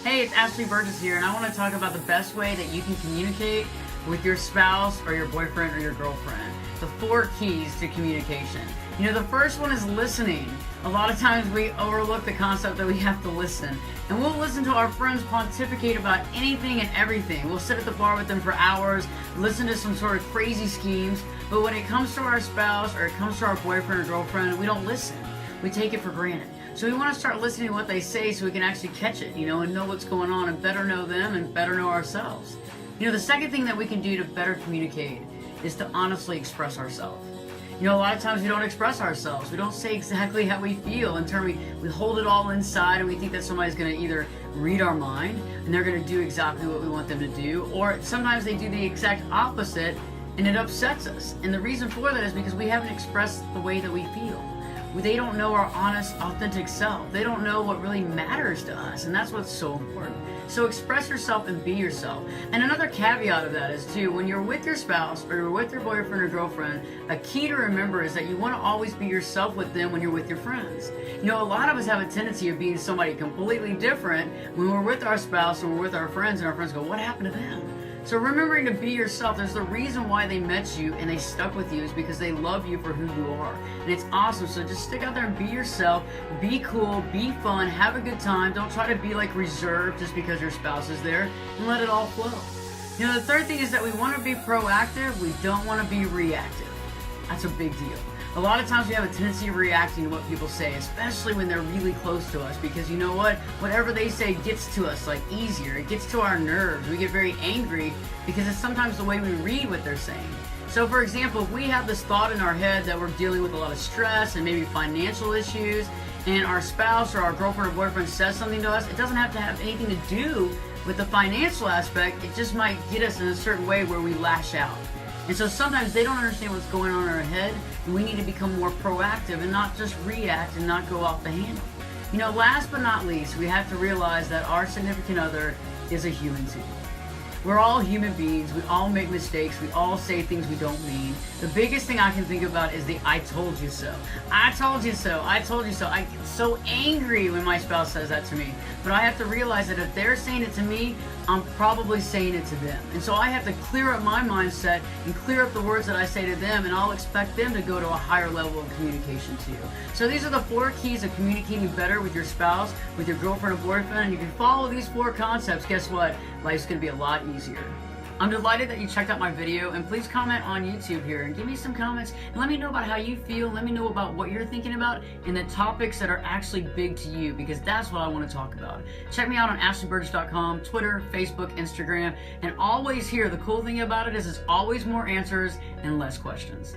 Hey, it's Berges here, and I want to talk about the best way that you can communicate with your spouse or your boyfriend or your girlfriend. The 4 keys to communication. The first one is listening. A lot of times we overlook the concept that we have to listen. And we'll listen to our friends pontificate about anything and everything. We'll sit at the bar with them for hours, listen to some sort of crazy schemes, but when it comes to our spouse or it comes to our boyfriend or girlfriend, we don't listen. We take it for granted. So we want to start listening to what they say so we can actually catch it, and know what's going on and better know them and better know ourselves. The second thing that we can do to better communicate is to honestly express ourselves. A lot of times we don't express ourselves. We don't say exactly how we feel. We hold it all inside, and we think that somebody's going to either read our mind and they're going to do exactly what we want them to do, or sometimes they do the exact opposite and it upsets us. And the reason for that is because we haven't expressed the way that we feel. They don't know our honest, authentic self. They don't know what really matters to us, and that's what's so important. So express yourself and be yourself. And another caveat of that is too, when you're with your spouse or you're with your boyfriend or girlfriend, a key to remember is that you want to always be yourself with them when you're with your friends. A lot of us have a tendency of being somebody completely different when we're with our spouse or we're with our friends, and our friends go, "What happened to them?" So remembering to be yourself, there's the reason why they met you and they stuck with you is because they love you for who you are. And it's awesome. So just stick out there and be yourself, be cool, be fun, have a good time. Don't try to be reserved just because your spouse is there, and let it all flow. The third thing is that we want to be proactive. We don't want to be reactive. That's a big deal. A lot of times we have a tendency of reacting to what people say, especially when they're really close to us, because you know what? Whatever they say gets to us easier. It gets to our nerves. We get very angry because it's sometimes the way we read what they're saying. So for example, if we have this thought in our head that we're dealing with a lot of stress and maybe financial issues, and our spouse or our girlfriend or boyfriend says something to us, it doesn't have to have anything to do with the financial aspect. It just might get us in a certain way where we lash out. And so sometimes they don't understand what's going on in our head, and we need to become more proactive and not just react and not go off the handle. Last but not least, we have to realize that our significant other is a human too. We're all human beings. We all make mistakes. We all say things we don't mean. The biggest thing I can think about is the "I told you so." I told you so. I told you so. I get so angry when my spouse says that to me. But I have to realize that if they're saying it to me, I'm probably saying it to them. And so I have to clear up my mindset and clear up the words that I say to them, and I'll expect them to go to a higher level of communication too. So these are the 4 keys of communicating better with your spouse, with your girlfriend or boyfriend, and you can follow these 4 concepts. Guess what? Life's going to be a lot easier. I'm delighted that you checked out my video, and please comment on YouTube here and give me some comments and let me know about how you feel. Let me know about what you're thinking about and the topics that are actually big to you, because that's what I want to talk about. Check me out on AshleyBerges.com, Twitter, Facebook, Instagram, and always here, the cool thing about it is it's always more answers and less questions.